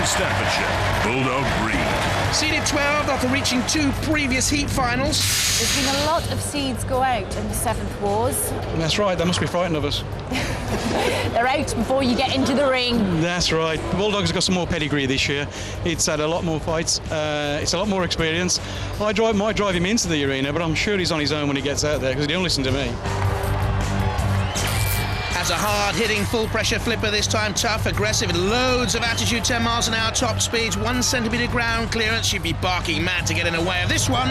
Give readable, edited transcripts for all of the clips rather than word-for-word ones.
Staffordshire, Bulldog Breed. Seeded 12 after reaching 2 previous heat finals. There's been a lot of seeds go out in the 7th Wars. That's right, they must be frightened of us. They're out before you get into the ring. That's right. The Bulldog's got some more pedigree this year. It's had a lot more fights. It's a lot more experience. I might drive him into the arena, but I'm sure he's on his own when he gets out there because he don't listen to me. Has a hard-hitting, full-pressure flipper this time, tough, aggressive, loads of attitude, 10 miles an hour, top speeds, 1 centimetre ground clearance. She'd be barking mad to get in the way of this one.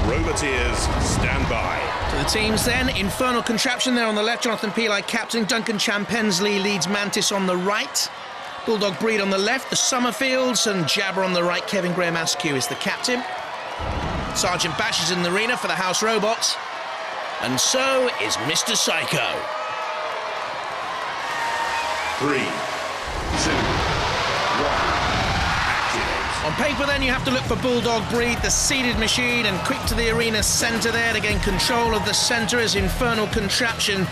Roboteers, stand by. To the teams then, Infernal Contraption there on the left, Jonathan Peli captain, Duncan Champensley leads Mantis on the right, Bulldog Breed on the left, the Summerfields, and Jabber on the right. Kevin Graham Askew is the captain. Sergeant Bash is in the arena for the House Robots. And so is Mr. Psycho. 3, 2, 1, activate. On paper then you have to look for Bulldog Breed, the seeded machine, and quick to the arena centre there to gain control of the centre as Infernal Contraption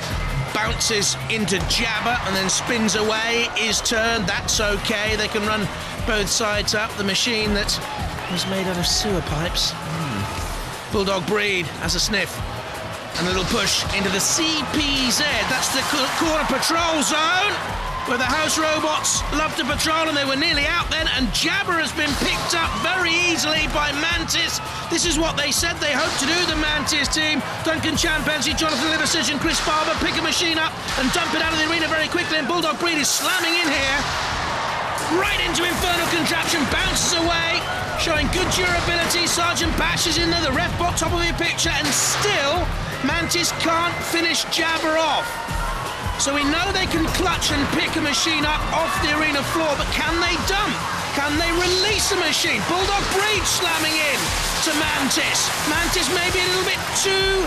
bounces into Jabber and then spins away, is turned, that's okay. They can run both sides up. The machine that was made out of sewer pipes. Bulldog Breed has a sniff. And a little push into the CPZ. That's the corner patrol zone where the House Robots love to patrol, and they were nearly out then. And Jabber has been picked up very easily by Mantis. This is what they said they hoped to do, the Mantis team. Duncan Champensley, Jonathan Liversidge and Chris Barber pick a machine up and dump it out of the arena very quickly. And Bulldog Breed is slamming in here. Right into Infernal Contraption, bounces away, showing good durability. Sergeant Bash is in there, the ref bot top of the picture, and still Mantis can't finish Jabber off. So we know they can clutch and pick a machine up off the arena floor, but can they dump? Can they release a machine? Bulldog Breed slamming in to Mantis. Mantis maybe a little bit too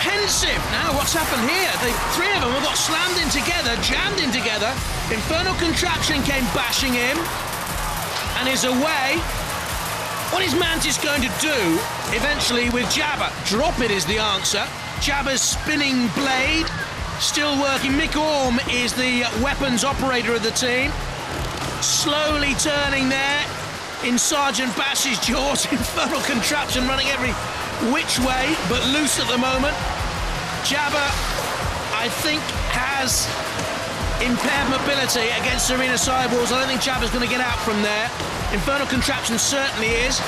pensive. Now what's happened here? The 3 of them have got slammed in together, jammed in together. Infernal Contraption came bashing in and is away. What is Mantis going to do eventually with Jabber? Drop it is the answer. Jabber's spinning blade still working. Mick Orm is the weapons operator of the team. Slowly turning there in Sergeant Bash's jaws. Infernal Contraption running every which way but loose at the moment. Jabber, I think, has impaired mobility against arena sidewalls. I don't think Jabber's going to get out from there. Infernal Contraption certainly is.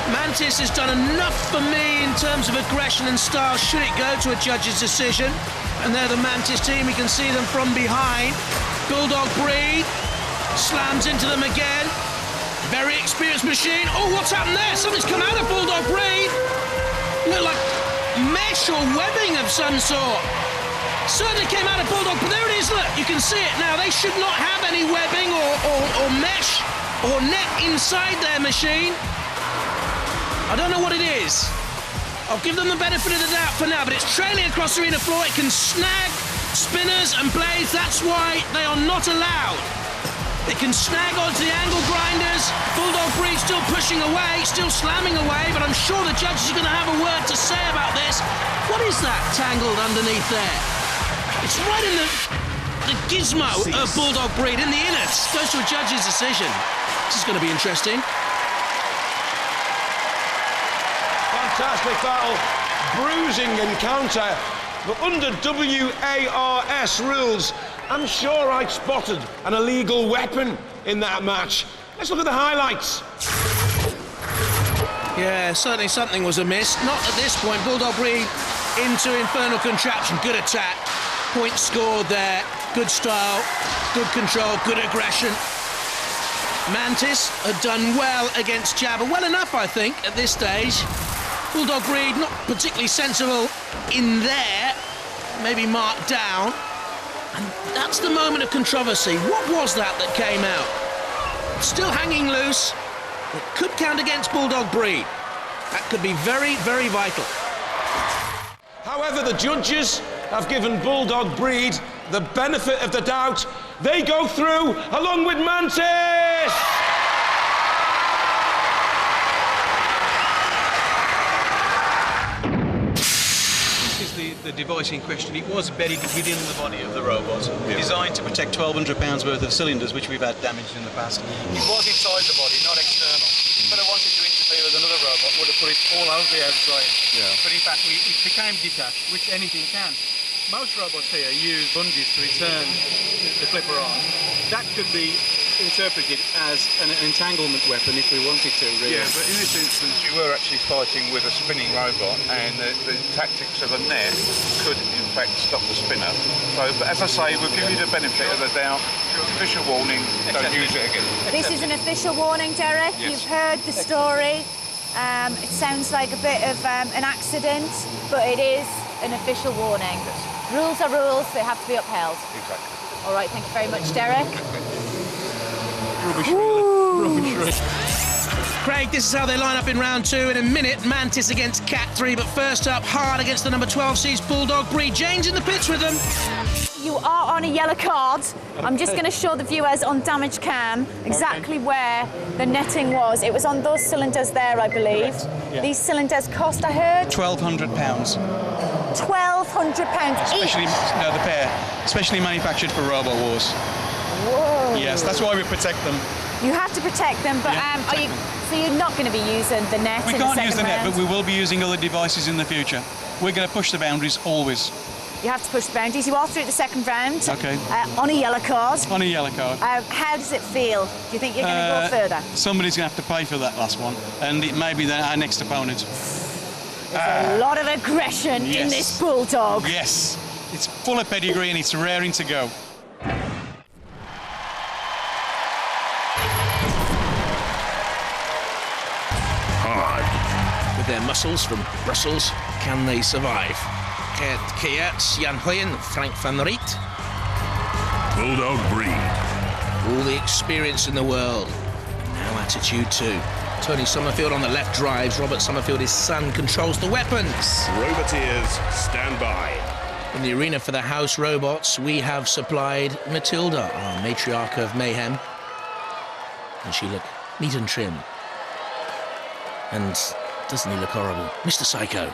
Mantis has done enough for me in terms of aggression and style should it go to a judge's decision. And they're the Mantis team. We can see them from behind. Bulldog Breed slams into them again. Very experienced machine. Oh, what's happened there? Something's come out of Bulldog Breed. Look like mesh or webbing of some sort. Certainly came out of Bulldog, but there it is, look, you can see it now. They should not have any webbing or mesh or net inside their machine. I don't know what it is. I'll give them the benefit of the doubt for now, but it's trailing across the arena floor. It can snag spinners and blades. That's why they are not allowed. It can snag onto the angle grinders. Bulldog Breed still pushing away, still slamming away, but I'm sure the judges are going to have a word to say about this. What is that tangled underneath there? It's right in the gizmo of Bulldog Breed, in the innards. Goes to a judge's decision. This is going to be interesting. Fantastic battle, bruising encounter, but under WARS rules, I'm sure I'd spotted an illegal weapon in that match. Let's look at the highlights. Yeah, certainly something was amiss. Not at this point. Bulldog Breed into Infernal Contraption. Good attack. Point scored there. Good style, good control, good aggression. Mantis had done well against Jabber. Well enough, I think, at this stage. Bulldog Breed not particularly sensible in there. Maybe marked down. And that's the moment of controversy. What was that came out? Still hanging loose. It could count against Bulldog Breed. That could be very, very vital. However, the judges have given Bulldog Breed the benefit of the doubt. They go through along with Mantis! This is the device in question, it was buried within the body of the robot, designed to protect 1,200 pounds worth of cylinders, which we've had damaged in the past. It was inside the body, not external. But I wanted to interfere with another robot, would have put it all over the outside. Yeah. But in fact, it became detached, which anything can. Most robots here use lunges to return the flipper on. That could be interpreted as an entanglement weapon if we wanted to, really. Yeah, but in this instance you were actually fighting with a spinning robot, and the tactics of a net could in fact stop the spinner. So, but as I say, we'll give you the benefit of the doubt. Official warning, don't use it again. This is an official warning, Derek. Yes. You've heard the story. It sounds like a bit of an accident, but it is an official warning. Rules are rules, they have to be upheld. Exactly. All right, thank you very much, Derek. Craig, this is how they line up in round 2. In a minute, Mantis against Cat 3, but first up, hard against the number 12 seeds, Bulldog Breed. Jane's in the pits with them. You are on a yellow card. I'm just going to show the viewers on damage cam exactly where the netting was. It was on those cylinders there, I believe. Yeah. These cylinders cost, I heard, £1,200. £1,200 Especially, each. no, the pair, especially manufactured for Robot Wars. Whoa. Yes, that's why we protect them. You have to protect them, but Yeah, are you? So you're not going to be using the net. We in can't the use the second net, round? but we will be using other devices in the future. We're going to push the boundaries always. You have to push the boundaries. You are through the second round. Okay. On a yellow card. On a yellow card. How does it feel? Do you think you're going to go further? Somebody's going to have to pay for that last one, and it may be our next opponent. There's a lot of aggression in this Bulldog. Yes, it's full of pedigree and it's raring to go. Hard. With their muscles from Brussels, can they survive? Kia, Jan Hoyen, Frank van Riet. Bulldog Breed. All the experience in the world. Now attitude too. Tony Summerfield on the left drives. Robert Summerfield, his son, controls the weapons. Roboteers, stand by. In the arena for the house robots, we have supplied Matilda, our matriarch of mayhem. And she look neat and trim. And doesn't he look horrible? Mr. Psycho.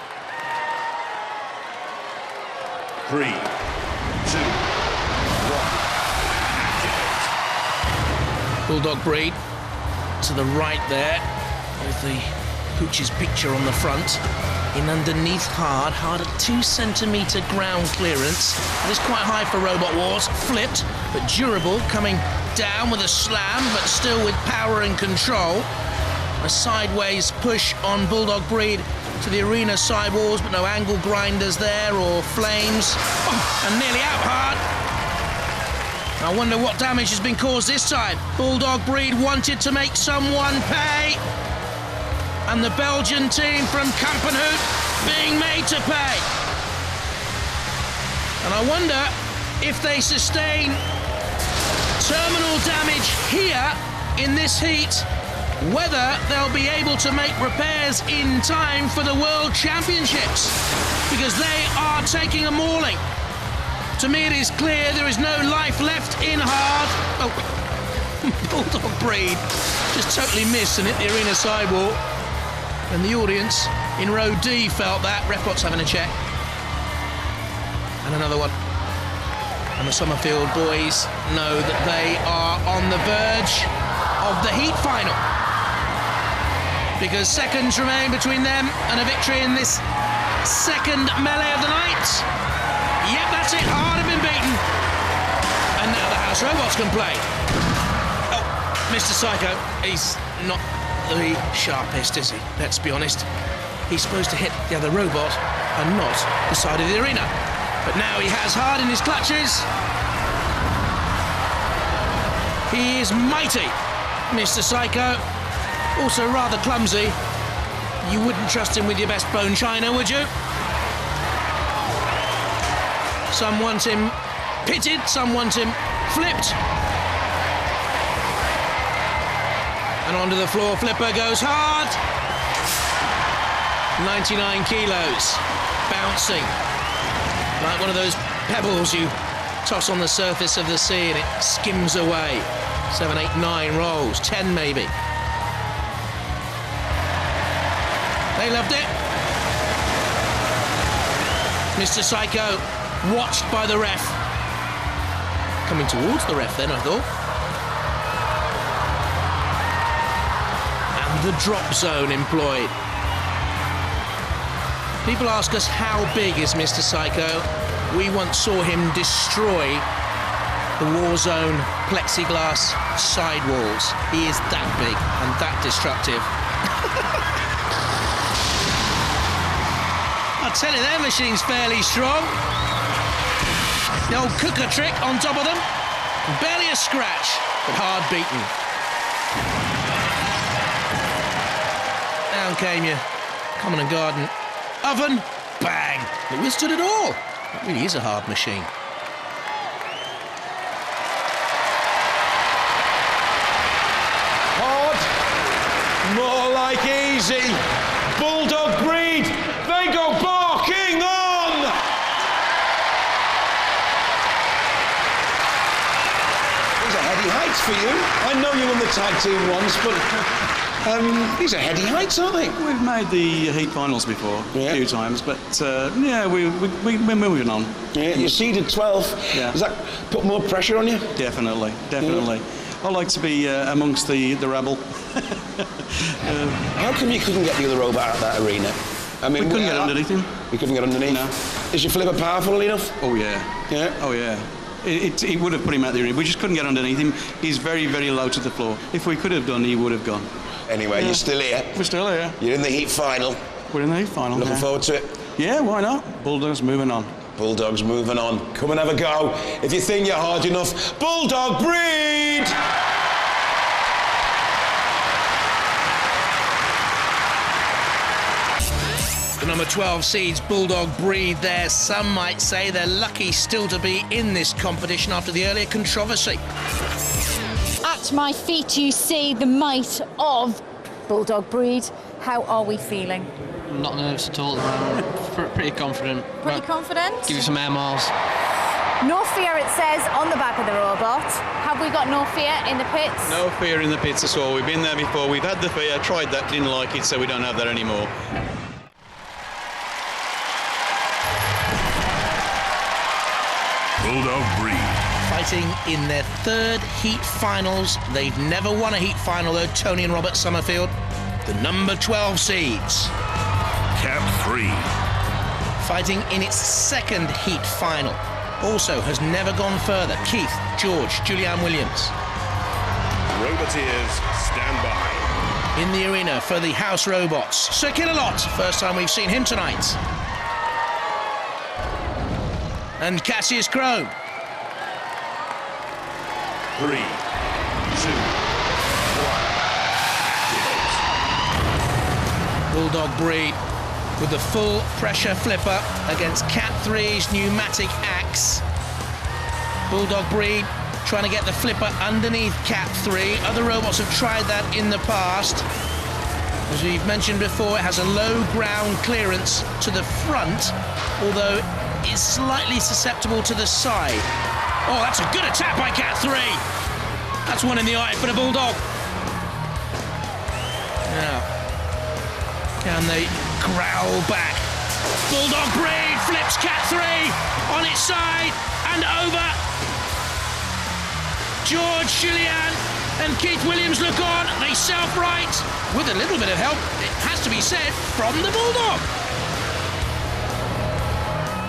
3, 2, 1. Activate. Bulldog Breed to the right there, with the Pooch's picture on the front. In underneath hard at 2 centimetre ground clearance. That is quite high for Robot Wars. Flipped, but durable, coming down with a slam, but still with power and control. A sideways push on Bulldog Breed to the arena sidewalls, but no angle grinders there or flames. Oh, and nearly out hard. I wonder what damage has been caused this time. Bulldog Breed wanted to make someone pay. And the Belgian team from Kampenhout being made to pay. And I wonder if they sustain terminal damage here in this heat, whether they'll be able to make repairs in time for the World Championships, because they are taking a mauling. To me it is clear there is no life left in hard. Oh, Bulldog Breed just totally missed and hit the arena sidewall. And the audience in row D felt that. Refbot's having a check. And another one. And the Summerfield boys know that they are on the verge of the heat final. Because seconds remain between them and a victory in this second melee of the night. Yep, that's it. Hard have been beaten. And now the house robots can play. Oh, Mr. Psycho, he's not the sharpest, is he? Let's be honest. He's supposed to hit the other robot and not the side of the arena. But now he has hard in his clutches. He is mighty, Mr. Psycho. Also rather clumsy. You wouldn't trust him with your best bone china, would you? Some want him pitted, some want him flipped. And onto the floor, flipper goes hard. 99 kilos, bouncing. Like one of those pebbles you toss on the surface of the sea and it skims away. 7, 8, 9 rolls, 10 maybe. They loved it. Mr. Psycho, watched by the ref. Coming towards the ref then, I thought. And the drop zone employed. People ask us how big is Mr. Psycho. We once saw him destroy the Warzone plexiglass sidewalls. He is that big and that destructive. I'll tell you, their machine's fairly strong. The old cooker trick on top of them. Barely a scratch, but hard beaten. Down came your common and garden oven. Bang! It withstood it all. That really is a hard machine. Hard. More like easy. Bulldog Breed. They go barking on. These are heady heights for you. I know you won the tag team once, but these are heady heights, aren't they? We've made the heat finals before a few times, but yeah, we're moving on. Yeah, you seeded 12. Yeah. Does that put more pressure on you? Definitely. I like to be amongst the rebel. How come you couldn't get the other robot out of that arena? I mean, We couldn't get underneath him. You couldn't get underneath? No. Is your flipper powerful enough? Oh yeah. Yeah? Oh yeah. It would have put him out the arena. We just couldn't get underneath him. He's very, very low to the floor. If we could have done, he would have gone. Anyway, you're still here. We're still here. You're in the heat final. We're in the heat final. Looking forward to it? Yeah, why not? Bulldogs moving on. Bulldogs moving on. Come and have a go. If you think you're hard enough, Bulldog Breed! The number 12 seeds, Bulldog Breed there. Some might say they're lucky still to be in this competition after the earlier controversy. At my feet, you see the might of Bulldog Breed. How are we feeling? Not nervous at all at the moment. Pretty confident. Pretty confident? Give you some air miles. No fear, it says on the back of the robot. Have we got no fear in the pits? No fear in the pits at all. We've been there before. We've had the fear, tried that, didn't like it, so we don't have that anymore. Bulldog Breed. Fighting in their third heat finals. They've never won a heat final though, Tony and Robert Summerfield. The number 12 seeds. Cap 3. Fighting in its second heat final. Also has never gone further. Keith, George, Julianne Williams. Roboteers, stand by. In the arena for the house robots. Sir Killalot, first time we've seen him tonight. And Cassius Crone. 3, 2, 1. Bulldog Breed with the full pressure flipper against Cat 3's pneumatic axe. Bulldog Breed trying to get the flipper underneath Cat 3. Other robots have tried that in the past. As we've mentioned before, it has a low ground clearance to the front, although it's slightly susceptible to the side. Oh, that's a good attack by Cat 3. That's one in the eye for the Bulldog. Now, can they growl back? Bulldog Breed flips Cat 3 on its side and over. George, Julianne and Keith Williams look on. They self-right with a little bit of help, it has to be said, from the Bulldog.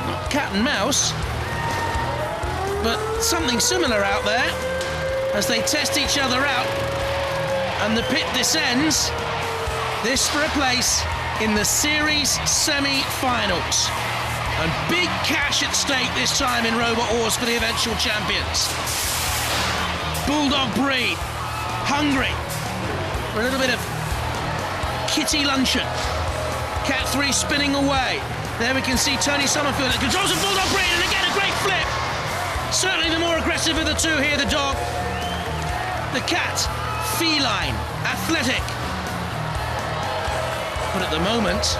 Not cat and mouse, but something similar out there as they test each other out. And the pit descends. This for a place in the series semi-finals. And big cash at stake this time in Robot Wars for the eventual champions. Bulldog Breed, hungry for a little bit of kitty luncheon. Cat 3 spinning away. There we can see Tony Summerfield that controls of Bulldog Breed, and again a great flip. Certainly the more aggressive of the two here, the dog. The cat, feline, athletic. But at the moment,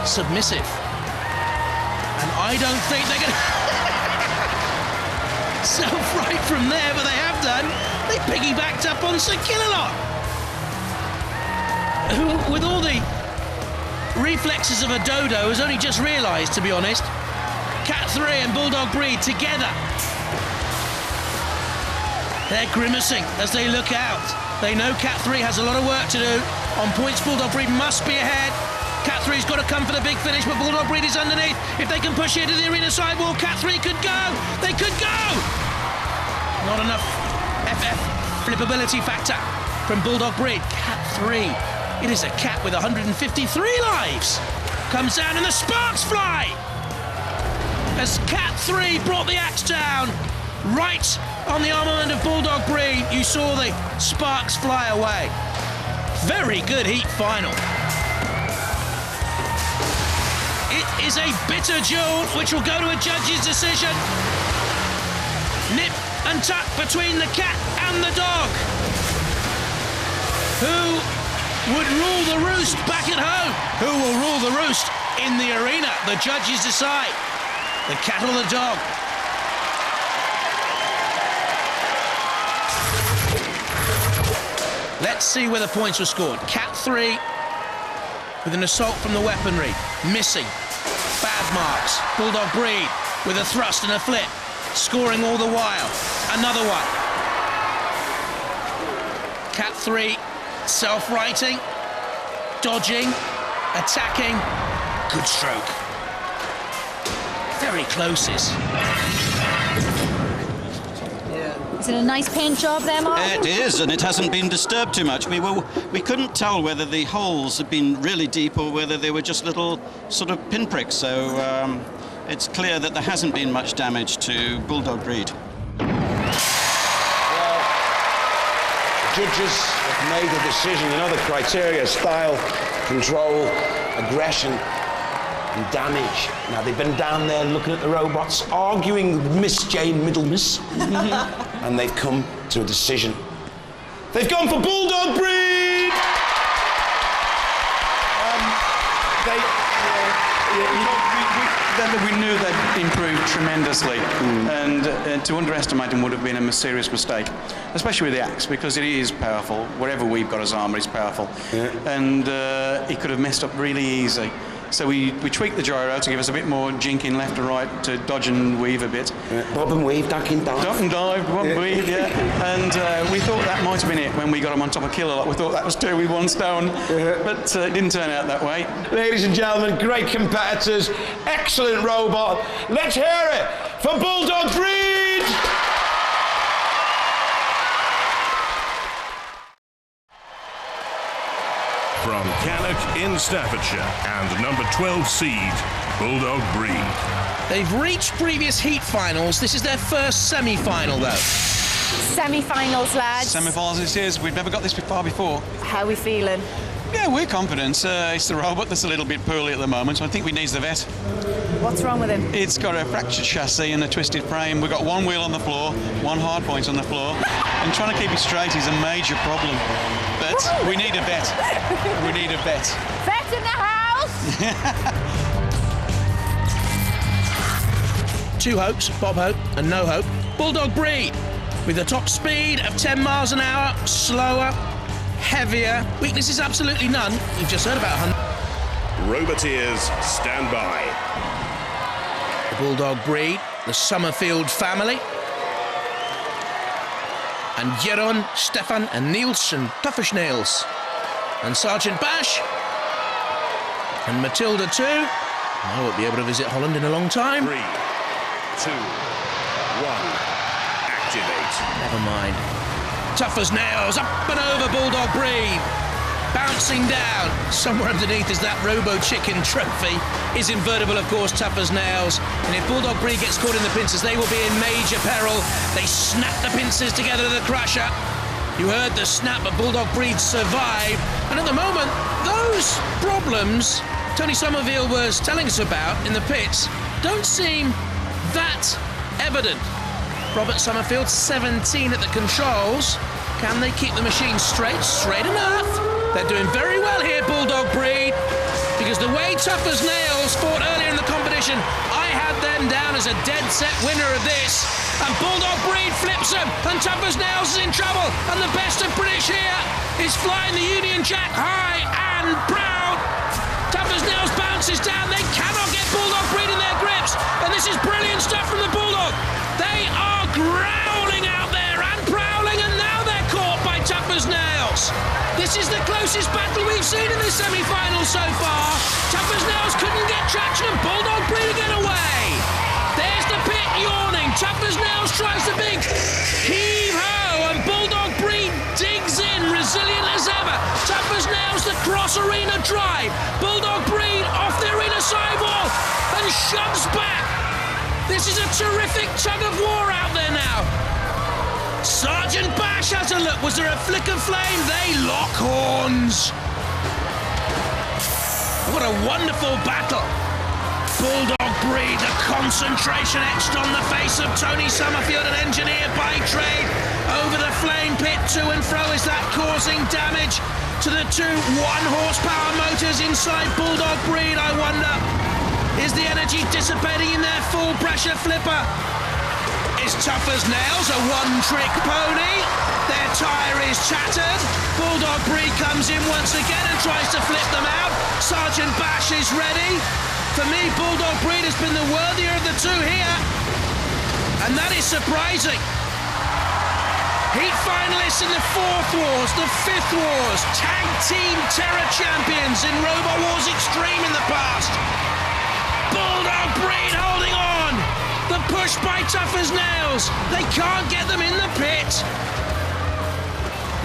submissive. And I don't think they're going to self-right from there, but they have done. They piggybacked up on Sir Killalot, who, with all the reflexes of a dodo, has only just realised, to be honest, Cat 3 and Bulldog Breed together. They're grimacing as they look out. They know Cat 3 has a lot of work to do. On points, Bulldog Breed must be ahead. Cat 3's got to come for the big finish, but Bulldog Breed is underneath. If they can push it to the arena sidewall, Cat 3 could go. They could go. Not enough FF flippability factor from Bulldog Breed. Cat 3. It is a cat with 153 lives. Comes down and the sparks fly. As Cat 3 brought the axe down, right on the armament of Bulldog Breed, you saw the sparks fly away. Very good heat final. It is a bitter duel which will go to a judge's decision. Nip and tuck between the cat and the dog. Who would rule the roost back at home? Who will rule the roost in the arena? The judges decide. The cat or the dog? Let's see where the points were scored. Cat 3 with an assault from the weaponry, missing. Bad marks. Bulldog Breed with a thrust and a flip, scoring all the while. Another one. Cat 3 self-righting, dodging, attacking. Good stroke. Very closes. Is it a nice paint job there, Mark? It is, and it hasn't been disturbed too much. We couldn't tell whether the holes had been really deep or whether they were just little sort of pinpricks. So it's clear that there hasn't been much damage to Bulldog Breed. Well, judges have made a decision. You know the criteria: style, control, aggression, and damage. Now, they've been down there looking at the robots, arguing with Miss Jane Middlemiss, and they've come to a decision. They've gone for Bulldog Breed! We knew they'd improved tremendously, and to underestimate them would have been a serious mistake, especially with the axe, because it is powerful. Whatever we've got as armour is powerful, and he could have messed up really easy. So we tweaked the gyro to give us a bit more jinking left and right to dodge and weave a bit. Bob and weave, duck and dive. Duck and dive, bob and weave, yeah. And we thought that might have been it when we got them on top of Killer. We thought that was 2 with 1 stone, but it didn't turn out that way. Ladies and gentlemen, great competitors, excellent robot. Let's hear it for Bulldog Breed! From Cannock in Staffordshire and number 12 seed, Bulldog Breed. They've reached previous heat finals. This is their first semi-final, though. Semi-finals, lads. Semi-finals this is. We've never got this far before. How are we feeling? Yeah, we're confident. It's the robot that's a little bit poorly at the moment, so I think we need the vet. What's wrong with him? It's got a fractured chassis and a twisted frame. We've got 1 wheel on the floor, 1 hard point on the floor, and trying to keep it straight is a major problem. But we need a vet. We need a vet. Vet in the house! 2 hopes, Bob Hope and No Hope. Bulldog Breed with a top speed of 10 miles an hour, slower, heavier. Weaknesses absolutely none. You've just heard about 100. Roboteers, stand by. The Bulldog Breed, the Summerfield family. And Jeroen, Stefan and Niels and Tuffersnails. And Sergeant Bash. And Matilda too. I won't be able to visit Holland in a long time. 3, 2, 1, activate. Never mind. Tough as nails, up and over Bulldog Breed. Bouncing down. Somewhere underneath is that Robo Chicken trophy. Is invertible, of course, tough as nails. And if Bulldog Breed gets caught in the pincers, they will be in major peril. They snap the pincers together to the crusher. You heard the snap, but Bulldog Breed survived. And at the moment, those problems Tony Somerville was telling us about in the pits don't seem that evident. Robert Summerfield, 17 at the controls. Can they keep the machine straight? Straight enough. They're doing very well here, Bulldog Breed, because the way Tough as Nails fought earlier in the competition, I had them down as a dead-set winner of this. And Bulldog Breed flips them, and Tough as Nails is in trouble. And the best of British here is flying the Union Jack high and proud. Tough as Nails bounces down. They cannot get Bulldog Breed in their grips. nails. And this is brilliant stuff from the Bulldog. They are growling out there and prowling, and now they're caught by Tough as Nails. This is the closest battle we've seen in this semi-final so far. Tough as Nails couldn't get traction, and Bulldog Breed again away. There's the pit yawning. Tough as Nails tries the big heave-ho, and Bulldog Breed digs in, resilient as ever. Tough as Nails, the cross-arena drive. Bulldog Breed off the arena sidewall and shoves back. This is a terrific tug-of-war out there now. Sergeant Bash has a look. Was there a flick of flame? They lock horns. What a wonderful battle. Bulldog Breed, the concentration etched on the face of Tony Summerfield, an engineer by trade. Over the flame pit, to and fro. Is that causing damage to the two 1-horsepower motors inside Bulldog Breed? I wonder. Is the energy dissipating in their full pressure flipper? Is Tough as Nails a one-trick pony? Their tyre is tattered. Bulldog Breed comes in once again and tries to flip them out. Sergeant Bash is ready. For me, Bulldog Breed has been the worthier of the two here. And that is surprising. Heat finalists in the 4th Wars, the 5th Wars, Tag Team Terror champions in Robot Wars Extreme in the past. Bulldog Breed holding on. The push by Tough as Nails. They can't get them in the pit.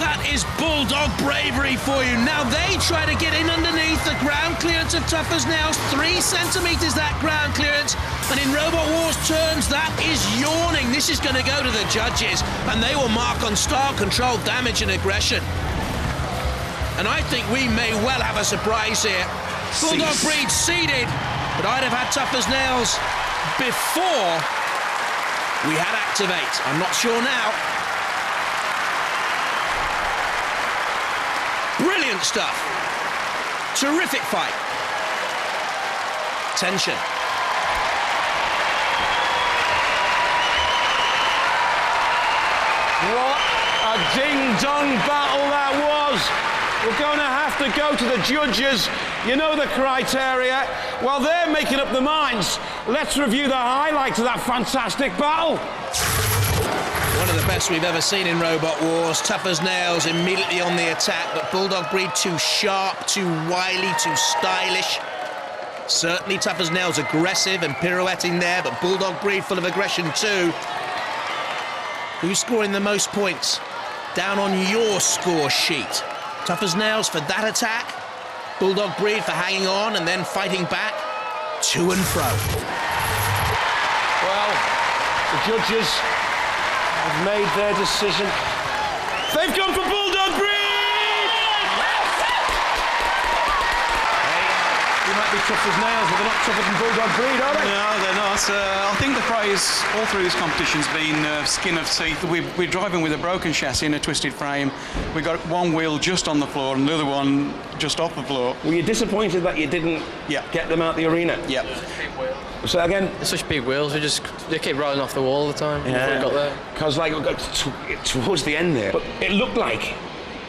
That is Bulldog bravery for you. Now they try to get in underneath the ground clearance of Tough as Nails. 3 centimetres that ground clearance. And in Robot Wars terms, that is yawning. This is going to go to the judges, and they will mark on style control, damage and aggression. And I think we may well have a surprise here. Bulldog Breed seeded, but I'd have had Tough as Nails before we had Activate. I'm not sure now. Brilliant stuff. Terrific fight. Tension. What a ding-dong battle that was. We're going to have to go to the judges. You know the criteria. While they're making up their minds, let's review the highlights of that fantastic battle. One of the best we've ever seen in Robot Wars. Tough as Nails immediately on the attack, but Bulldog Breed too sharp, too wily, too stylish. Certainly Tough as Nails aggressive and pirouetting there, but Bulldog Breed full of aggression too. Who's scoring the most points? Down on your score sheet. Tough as Nails for that attack. Bulldog Breed for hanging on and then fighting back. To and fro. Well, the judges have made their decision. They've gone for Bulldog Breed! They might be tough as nails, but they're not tougher than Bulldog Breed, are they? No, they're not. I think the prize all through this competition's been skin of teeth. We're driving with a broken chassis and a twisted frame. We got one wheel just on the floor and the other one just off the floor. Were you disappointed that you didn't get them out the arena? Yeah. So again, It's such big wheels. They keep rolling off the wall all the time. Before we got there. Because like we got towards the end there, but it looked like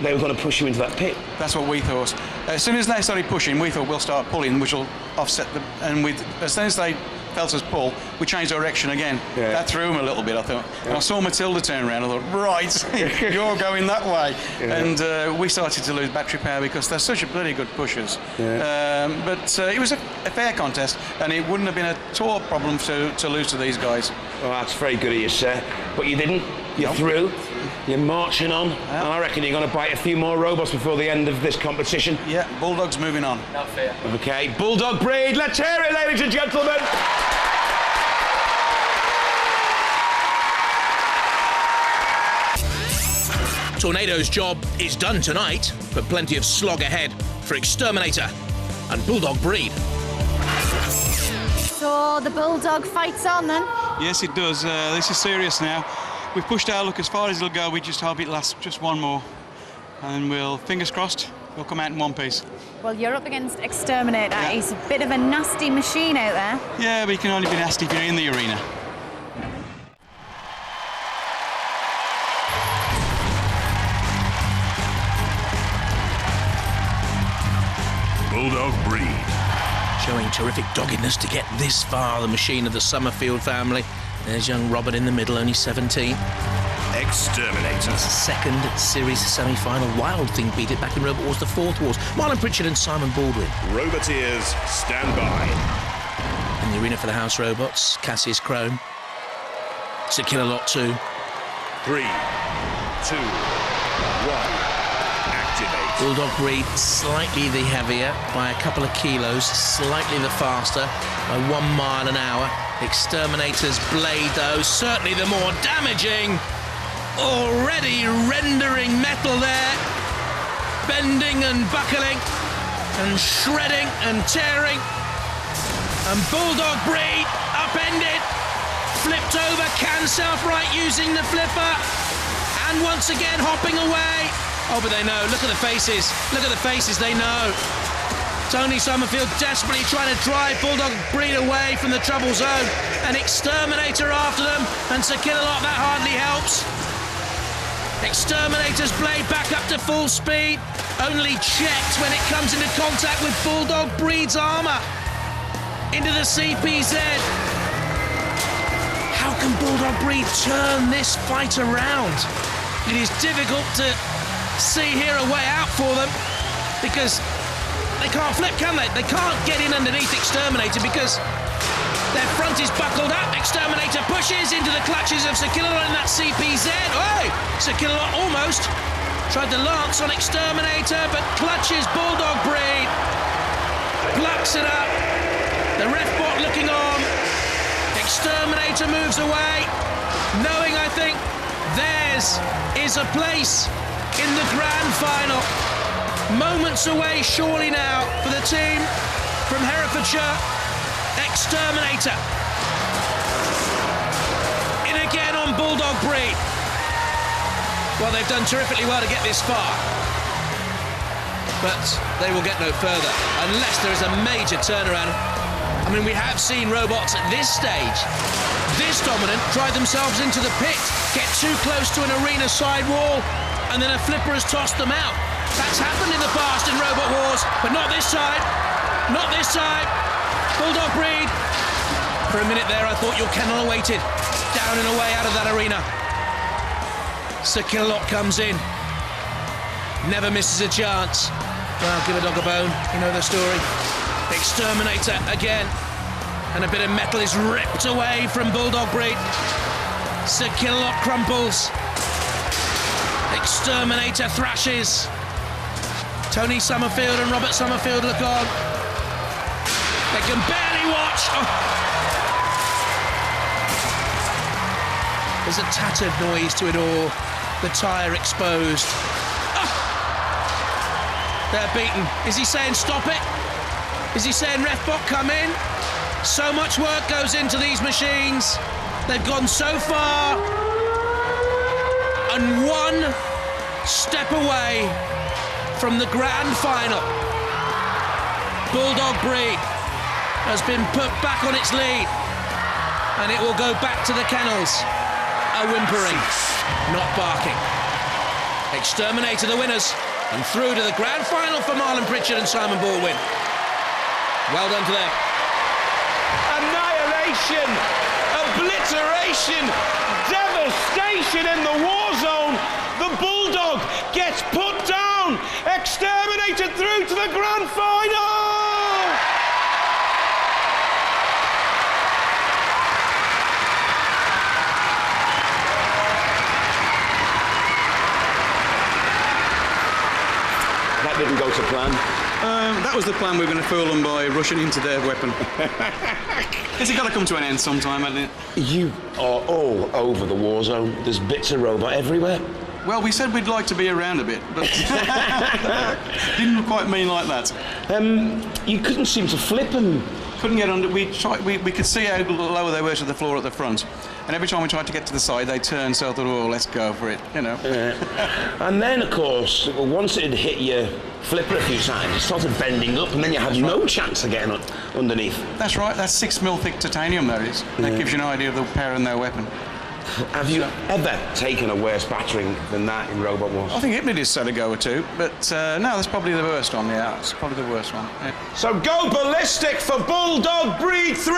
they were going to push you into that pit. That's what we thought. As soon as they started pushing, we thought we'll start pulling, which will offset them. And as soon as they felt us pull, we changed direction again. Yeah. That threw them a little bit, I thought. And I saw Matilda turn around. I thought, right, you're going that way. Yeah. And we started to lose battery power because they're such a bloody good pushers. Yeah. But it was a fair contest, and it wouldn't have been at all a problem to lose to these guys. Well, that's very good of you, sir. But you didn't. You're through. You're marching on. And I reckon you're going to bite a few more robots before the end of this competition. Yeah, Bulldog's moving on. Not fair. Okay, Bulldog Breed, let's hear it, ladies and gentlemen. Tornado's job is done tonight, but plenty of slog ahead for X-Terminator and Bulldog Breed. So the Bulldog fight's on then? Yes, it does. This is serious now. We've pushed our luck as far as it'll go. We just hope it lasts just one more. And we'll, fingers crossed, we'll come out in one piece. Well, you're up against X-Terminator. Yeah. He's a bit of a nasty machine out there. Yeah, but he can only be nasty if you're in the arena. Bulldog Breed. showing terrific doggedness to get this far, the machine of the Summerfield family. There's young Robert in the middle, only 17. X-Terminator. It's the second series semi-final. Wild Thing beat it back in Robot Wars, the fourth Wars. Marlon Pritchard and Simon Baldwin. Roboteers, stand by. In the arena for the House Robots, Cassius Crone. It's a Killer Lot 2. 3, 2, 1. Activate. Bulldog Breed slightly the heavier by a couple of kilos, slightly the faster by 1 mile an hour. Exterminator's blade, though, certainly the more damaging. Already rendering metal there, bending and buckling and shredding and tearing. And Bulldog Breed upended, flipped over, can self-right using the flipper, and once again hopping away. Oh, but they know, look at the faces, they know. Tony Summerfield desperately trying to drive Bulldog Breed away from the trouble zone. An Exterminator after them, and Sir Killalot, that hardly helps. Exterminator's blade back up to full speed, only checked when it comes into contact with Bulldog Breed's armour. Into the CPZ. How can Bulldog Breed turn this fight around? It is difficult to see here a way out for them, because they can't flip, can they? They can't get in underneath Exterminator because their front is buckled up. Exterminator pushes into the clutches of Sir Killalot in that CPZ. Oh! Sir Killalot almost tried to lance on Exterminator, but clutches Bulldog Breed. Plucks it up. The ref bot looking on. Exterminator moves away, knowing, I think, theirs is a place in the grand final. Moments away, surely now, for the team from Herefordshire. Exterminator. In again on Bulldog Breed. Well, they've done terrifically well to get this far, but they will get no further unless there is a major turnaround. I mean, we have seen robots at this stage, this dominant, drive themselves into the pit, get too close to an arena side wall, and then a flipper has tossed them out. That's happened in the past in Robot Wars, but not this time. Not this time. Bulldog Breed. For a minute there, I thought your kennel awaited. Down and away out of that arena. Sir Killalot comes in. Never misses a chance. Well, give a dog a bone. You know the story. Exterminator again. And a bit of metal is ripped away from Bulldog Breed. Sir Killalot crumples. Exterminator thrashes. Tony Summerfield and Robert Summerfield look on. They can barely watch. Oh. There's a tattered noise to it all. The tyre exposed. Oh. They're beaten. Is he saying stop it? Is he saying refbot come in? So much work goes into these machines. They've gone so far. And one step away from the grand final. Bulldog Breed has been put back on its lead, and it will go back to the kennels. A whimpering, not barking. Exterminator the winners, and through to the grand final for Marlon Pritchard and Simon Baldwin. Well done to them. Annihilation, obliteration, devastation in the war zone. The Bulldog gets put down. Exterminated through to the grand final. That didn't go to plan. That was the plan. We were going to fool them by rushing into their weapon. It's got to come to an end sometime, hasn't it? You are all over the war zone. There's bits of robot everywhere. Well, we said we'd like to be around a bit, but didn't quite mean like that. You couldn't seem to flip them. Couldn't get under. We could see how low they were to the floor at the front, and every time we tried to get to the side, they turned. So I thought, oh, let's go for it, you know. And then, of course, once it had hit your flipper a few times, it started bending up, and then you had no chance of getting underneath. That's right. That's 6 mil thick titanium. That is. That gives you an idea of the power in their weapon. Have you ever taken a worse battering than that in Robot Wars? I think Hypnid has had a go or two, but no, that's probably the worst one, yeah. That's probably the worst one. Yeah. So go ballistic for Bulldog Breed 3!